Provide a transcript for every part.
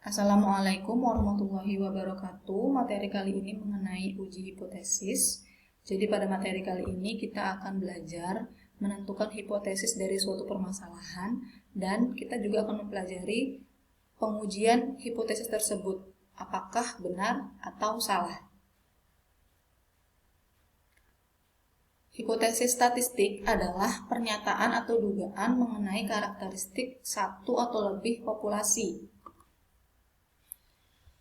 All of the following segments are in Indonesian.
Assalamualaikum warahmatullahi wabarakatuh. Materi kali ini mengenai uji hipotesis. Jadi pada materi kali ini kita akan belajar menentukan hipotesis dari suatu permasalahan dan kita juga akan mempelajari pengujian hipotesis tersebut, apakah benar atau salah. Hipotesis statistik adalah pernyataan atau dugaan mengenai karakteristik satu atau lebih populasi.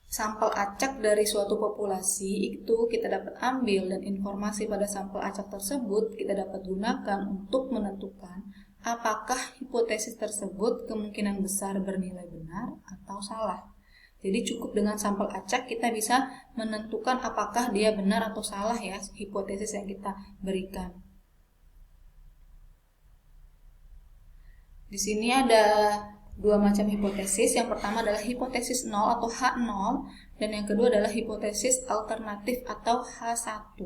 Sampel acak dari suatu populasi itu kita dapat ambil dan informasi pada sampel acak tersebut kita dapat gunakan untuk menentukan apakah hipotesis tersebut kemungkinan besar bernilai benar atau salah. Jadi cukup dengan sampel acak kita bisa menentukan apakah dia benar atau salah ya hipotesis yang kita berikan. Di sini ada dua macam hipotesis. Yang pertama adalah hipotesis 0 atau H0 dan yang kedua adalah hipotesis alternatif atau H1.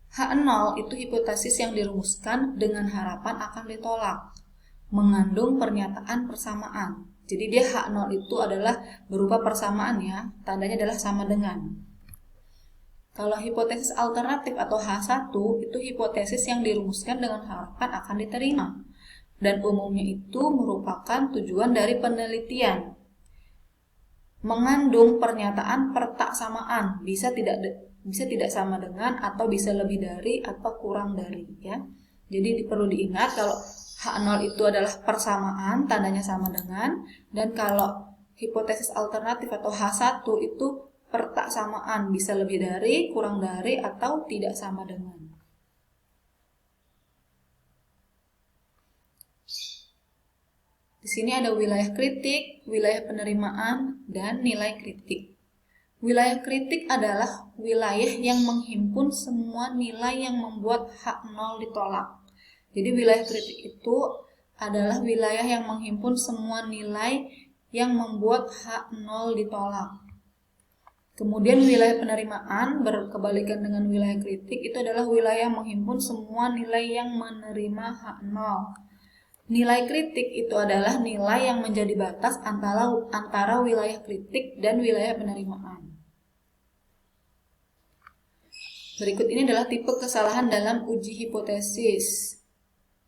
H0 itu hipotesis yang dirumuskan dengan harapan akan ditolak, mengandung pernyataan persamaan. Jadi dia H0 itu adalah berupa persamaan ya, tandanya adalah sama dengan. Kalau hipotesis alternatif atau H1 itu hipotesis yang dirumuskan dengan harapan akan diterima. Dan umumnya itu merupakan tujuan dari penelitian. Mengandung pernyataan pertaksamaan, bisa tidak sama dengan atau bisa lebih dari atau kurang dari ya. Jadi perlu diingat kalau H0 itu adalah persamaan, tandanya sama dengan, dan kalau hipotesis alternatif atau H1 itu pertaksamaan, bisa lebih dari, kurang dari, atau tidak sama dengan. Di sini ada wilayah kritik, wilayah penerimaan, dan nilai kritik. Wilayah kritik adalah wilayah yang menghimpun semua nilai yang membuat H0 ditolak. Jadi wilayah kritik itu adalah wilayah yang menghimpun semua nilai yang membuat H0 ditolak. Kemudian wilayah penerimaan berkebalikan dengan wilayah kritik itu adalah wilayah yang menghimpun semua nilai yang menerima H0. Nilai kritik itu adalah nilai yang menjadi batas antara wilayah kritik dan wilayah penerimaan. Berikut ini adalah tipe kesalahan dalam uji hipotesis.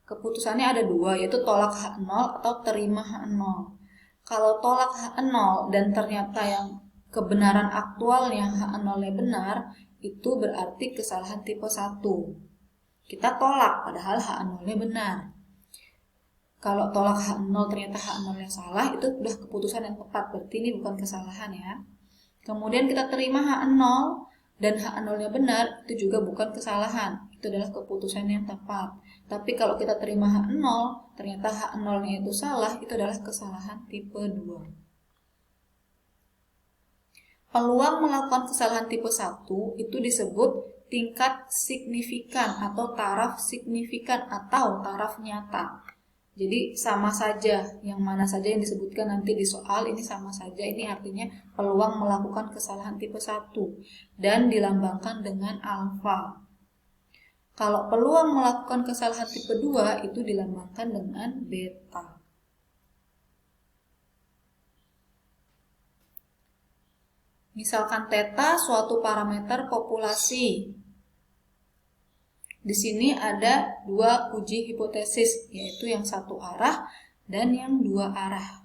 Keputusannya ada dua, yaitu tolak H0 atau terima H0. Kalau tolak H0 dan ternyata yang kebenaran aktualnya H0-nya benar, itu berarti kesalahan tipe 1. Kita tolak padahal H0-nya benar. Kalau tolak H0 ternyata H0-nya salah, itu sudah keputusan yang tepat, berarti ini bukan kesalahan ya. Kemudian kita terima H0 dan H0-nya benar, itu juga bukan kesalahan, itu adalah keputusan yang tepat. Tapi kalau kita terima H0, ternyata H0-nya itu salah, itu adalah kesalahan tipe 2. Peluang melakukan kesalahan tipe 1 itu disebut tingkat signifikan atau taraf signifikan atau taraf nyata. Jadi sama saja, yang mana saja yang disebutkan nanti di soal ini sama saja. Ini artinya peluang melakukan kesalahan tipe 1 dan dilambangkan dengan alfa. Kalau peluang melakukan kesalahan tipe 2 itu dilambangkan dengan beta. Misalkan theta suatu parameter populasi. Di sini ada dua uji hipotesis, yaitu yang satu arah dan yang dua arah.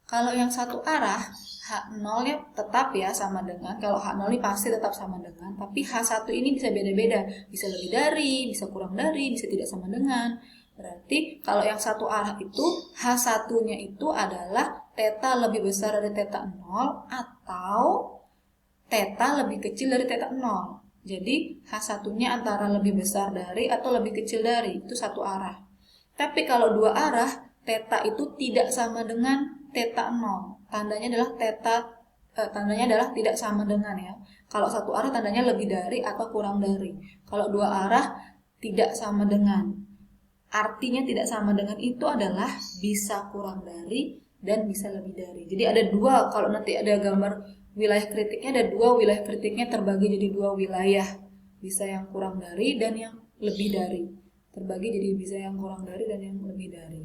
Kalau yang satu arah, H0-nya tetap ya sama dengan, kalau H0 ini pasti tetap sama dengan, tapi H1 ini bisa beda-beda, bisa lebih dari, bisa kurang dari, bisa tidak sama dengan. Berarti kalau yang satu arah itu, H1-nya itu adalah theta lebih besar dari theta 0 atau theta lebih kecil dari theta 0. Jadi H1-nya antara lebih besar dari atau lebih kecil dari, itu satu arah. Tapi kalau dua arah, theta itu tidak sama dengan theta 0. Tandanya adalah tidak sama dengan ya. Kalau satu arah tandanya lebih dari atau kurang dari. Kalau dua arah tidak sama dengan. Artinya tidak sama dengan itu adalah bisa kurang dari dan bisa lebih dari. Jadi ada dua, kalau nanti ada gambar wilayah kritiknya, ada dua wilayah kritiknya terbagi jadi dua wilayah. Bisa yang kurang dari dan yang lebih dari. Terbagi jadi bisa yang kurang dari dan yang lebih dari.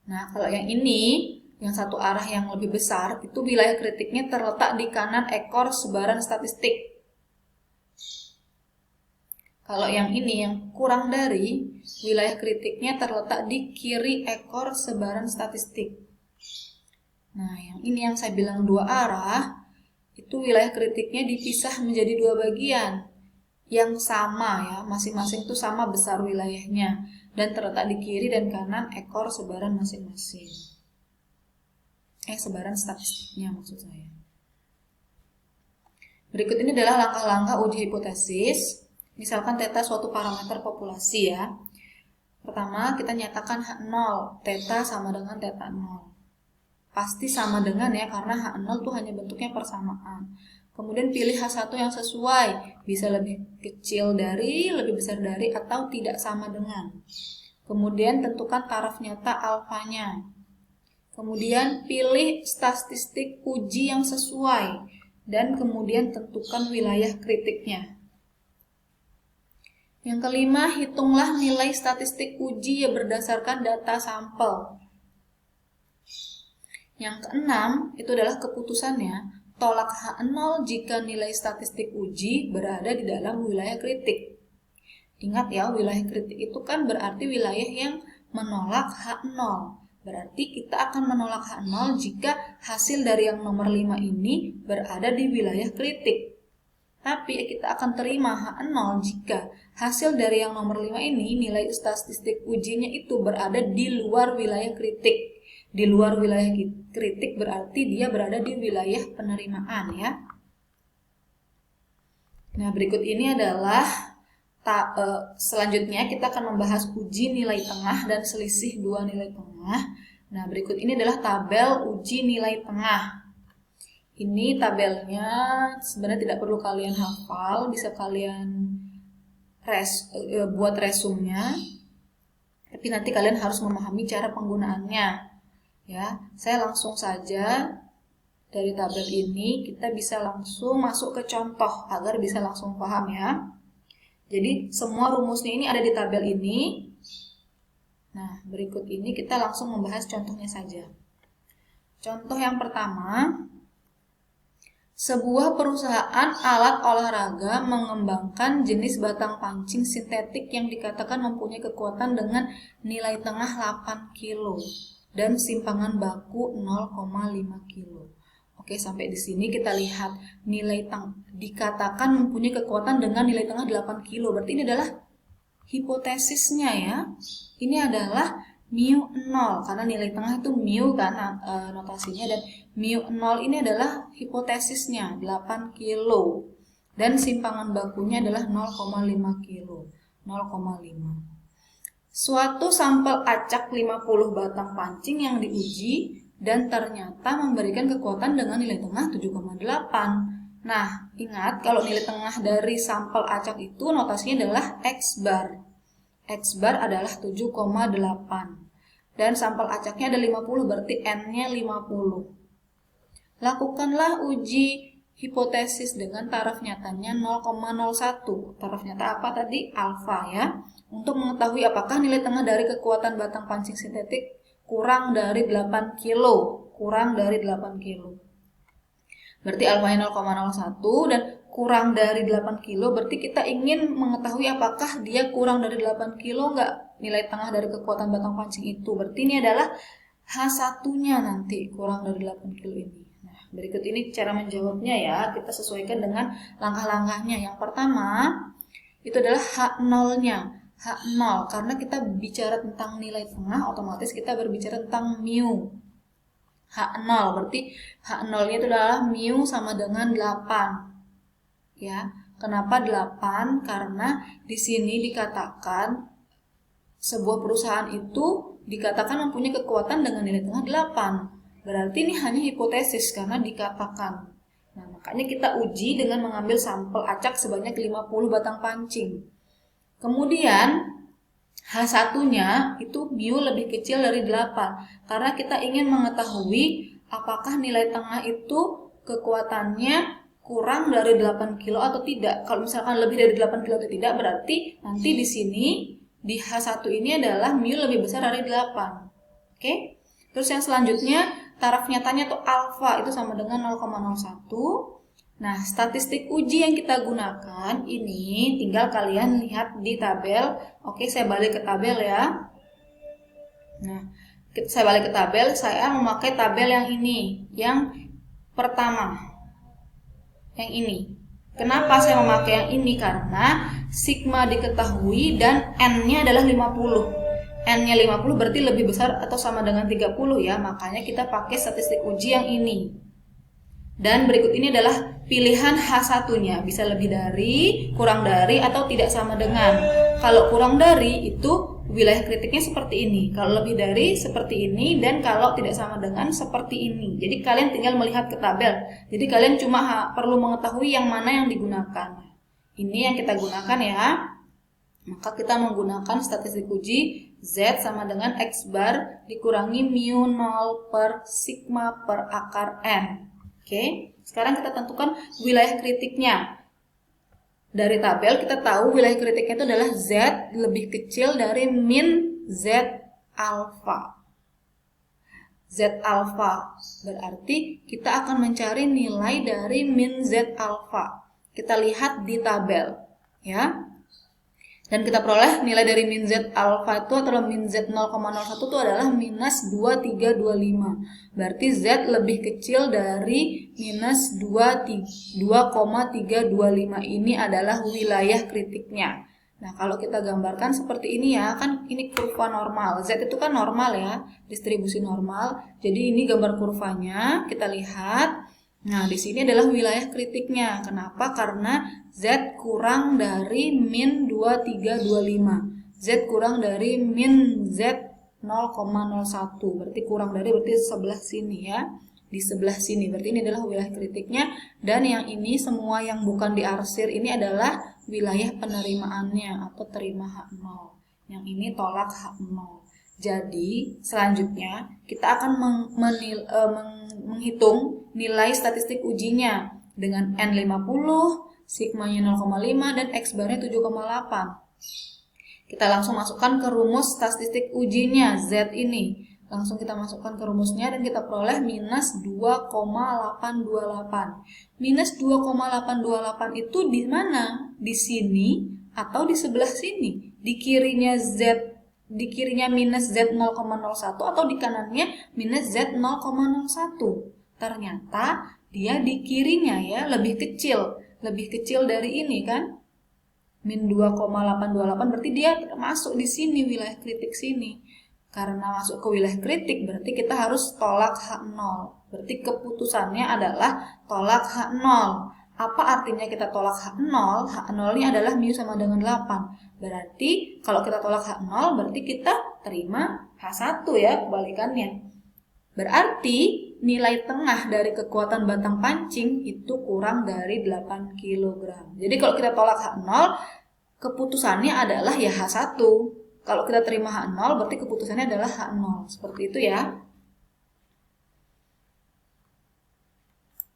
Nah, kalau yang ini, yang satu arah yang lebih besar, itu wilayah kritiknya terletak di kanan ekor sebaran statistik. Kalau yang ini, yang kurang dari, wilayah kritiknya terletak di kiri ekor sebaran statistik. Nah, yang ini yang saya bilang dua arah, itu wilayah kritiknya dipisah menjadi dua bagian yang sama ya, masing-masing itu sama besar wilayahnya dan terletak di kiri dan kanan ekor sebaran masing-masing. Sebaran statistiknya maksud saya. Berikut ini adalah langkah-langkah uji hipotesis. Misalkan theta suatu parameter populasi ya. Pertama, kita nyatakan H0, theta sama dengan theta 0. Pasti sama dengan ya, karena H0 itu hanya bentuknya persamaan. Kemudian pilih H1 yang sesuai, bisa lebih kecil dari, lebih besar dari, atau tidak sama dengan. Kemudian tentukan taraf nyata alfanya. Kemudian pilih statistik uji yang sesuai, dan kemudian tentukan wilayah kritiknya. Yang kelima, hitunglah nilai statistik uji yang berdasarkan data sampel. Yang keenam, itu adalah keputusannya, tolak H0 jika nilai statistik uji berada di dalam wilayah kritik. Ingat ya, wilayah kritik itu kan berarti wilayah yang menolak H0. Berarti kita akan menolak H0 jika hasil dari yang nomor 5 ini berada di wilayah kritik. Tapi kita akan terima H0 jika hasil dari yang nomor 5 ini nilai statistik ujinya itu berada di luar wilayah kritik. Di luar wilayah kritik berarti dia berada di wilayah penerimaan ya. Nah, berikut ini adalah selanjutnya kita akan membahas uji nilai tengah dan selisih dua nilai tengah. Nah, berikut ini adalah tabel uji nilai tengah. Ini tabelnya sebenarnya tidak perlu kalian hafal, bisa kalian buat resumnya. Tapi nanti kalian harus memahami cara penggunaannya. Ya, saya langsung saja dari tabel ini kita bisa langsung masuk ke contoh agar bisa langsung paham ya. Jadi semua rumusnya ini ada di tabel ini. Nah, berikut ini kita langsung membahas contohnya saja. Contoh yang pertama, sebuah perusahaan alat olahraga mengembangkan jenis batang pancing sintetik yang dikatakan mempunyai kekuatan dengan nilai tengah 8 kilo dan simpangan baku 0,5 kilo. Oke, sampai di sini kita lihat nilai dikatakan mempunyai kekuatan dengan nilai tengah 8 kilo. Berarti ini adalah hipotesisnya ya. Ini adalah mu 0 karena nilai tengah itu mu kan notasinya, dan mu 0 ini adalah hipotesisnya 8 kilo dan simpangan bakunya adalah 0,5 kilo. 0,5. Suatu sampel acak 50 batang pancing yang diuji dan ternyata memberikan kekuatan dengan nilai tengah 7,8. Nah, ingat kalau nilai tengah dari sampel acak itu notasinya adalah X bar. X bar adalah 7,8. Dan sampel acaknya ada 50, berarti N-nya 50. Lakukanlah uji hipotesis dengan taraf nyatanya 0,01. Taraf nyata apa tadi? Alfa ya. Untuk mengetahui apakah nilai tengah dari kekuatan batang pancing sintetik kurang dari 8 kilo. Kurang dari 8 kilo. Berarti alfanya 0,01 dan kurang dari 8 kilo. Berarti kita ingin mengetahui apakah dia kurang dari 8 kilo enggak nilai tengah dari kekuatan batang pancing itu. Berarti ini adalah H1-nya nanti kurang dari 8 kilo ini. Nah, berikut ini cara menjawabnya ya. Kita sesuaikan dengan langkah-langkahnya. Yang pertama, itu adalah H0-nya. H0, karena kita bicara tentang nilai tengah, otomatis kita berbicara tentang mu. H0, berarti H0-nya itu adalah mu sama dengan 8. Ya, kenapa 8? Karena di sini dikatakan sebuah perusahaan itu dikatakan mempunyai kekuatan dengan nilai tengah 8. Berarti ini hanya hipotesis karena dikatakan. Nah, makanya kita uji dengan mengambil sampel acak sebanyak 50 batang pancing. Kemudian H1-nya itu mu lebih kecil dari 8 karena kita ingin mengetahui apakah nilai tengah itu kekuatannya kurang dari 8 kilo atau tidak. Kalau misalkan lebih dari 8 kilo atau tidak, berarti nanti di sini di H1 ini adalah mu lebih besar dari 8. Oke? Terus yang selanjutnya, taraf nyatanya tuh alfa itu sama dengan 0,01. Nah, statistik uji yang kita gunakan ini tinggal kalian lihat di tabel. Oke, saya balik ke tabel ya. Nah, saya balik ke tabel, saya memakai tabel yang ini, yang pertama. Yang ini. Kenapa saya memakai yang ini? Karena sigma diketahui dan N-nya adalah 50. N-nya 50 berarti lebih besar atau sama dengan 30 ya, makanya kita pakai statistik uji yang ini. Dan berikut ini adalah pilihan H1-nya, bisa lebih dari, kurang dari, atau tidak sama dengan. Kalau kurang dari itu wilayah kritiknya seperti ini, kalau lebih dari seperti ini, dan kalau tidak sama dengan seperti ini. Jadi kalian tinggal melihat ke tabel. Jadi kalian cuma perlu mengetahui yang mana yang digunakan. Ini yang kita gunakan ya. Maka kita menggunakan statistik uji Z sama dengan X bar dikurangi mu 0 per sigma per akar N. Oke, sekarang kita tentukan wilayah kritiknya. Dari tabel kita tahu wilayah kritiknya itu adalah Z lebih kecil dari min Z alfa. Z alfa berarti kita akan mencari nilai dari min Z alfa. Kita lihat di tabel ya. Dan kita peroleh nilai dari min Z alfa itu atau min Z 0,01 itu adalah minus 2325. Berarti Z lebih kecil dari minus 2,325 ini adalah wilayah kritiknya. Nah, kalau kita gambarkan seperti ini ya, kan ini kurva normal. Z itu kan normal ya, distribusi normal. Jadi ini gambar kurvanya, kita lihat. Nah, di sini adalah wilayah kritiknya. Kenapa? Karena Z kurang dari min 2325. Z kurang dari min Z 0,01. Berarti kurang dari berarti sebelah sini ya. Di sebelah sini. Berarti ini adalah wilayah kritiknya. Dan yang ini semua yang bukan diarsir ini adalah wilayah penerimaannya atau terima H0. Yang ini tolak H0. Jadi, selanjutnya kita akan menghitung nilai statistik ujinya dengan N50, sigmanya 0,5 dan X barnya 7,8. Kita langsung masukkan ke rumus statistik ujinya Z ini. Langsung kita masukkan ke rumusnya dan kita peroleh minus 2,828. Minus 2,828 itu di mana? Di sini atau di sebelah sini? Di kirinya Z, di kirinya minus Z 0,01 atau di kanannya minus Z 0,01. Ternyata dia di kirinya ya, lebih kecil dari ini kan. Min 2,828 berarti dia masuk di sini, wilayah kritik sini. Karena masuk ke wilayah kritik berarti kita harus tolak H0. Berarti keputusannya adalah tolak H0. Apa artinya kita tolak H0? H0 ini adalah mu sama dengan 8. Berarti kalau kita tolak H0 berarti kita terima H1 ya, kebalikannya. Berarti nilai tengah dari kekuatan batang pancing itu kurang dari 8 kg. Jadi kalau kita tolak H0, keputusannya adalah ya H1. Kalau kita terima H0 berarti keputusannya adalah H0. Seperti itu ya.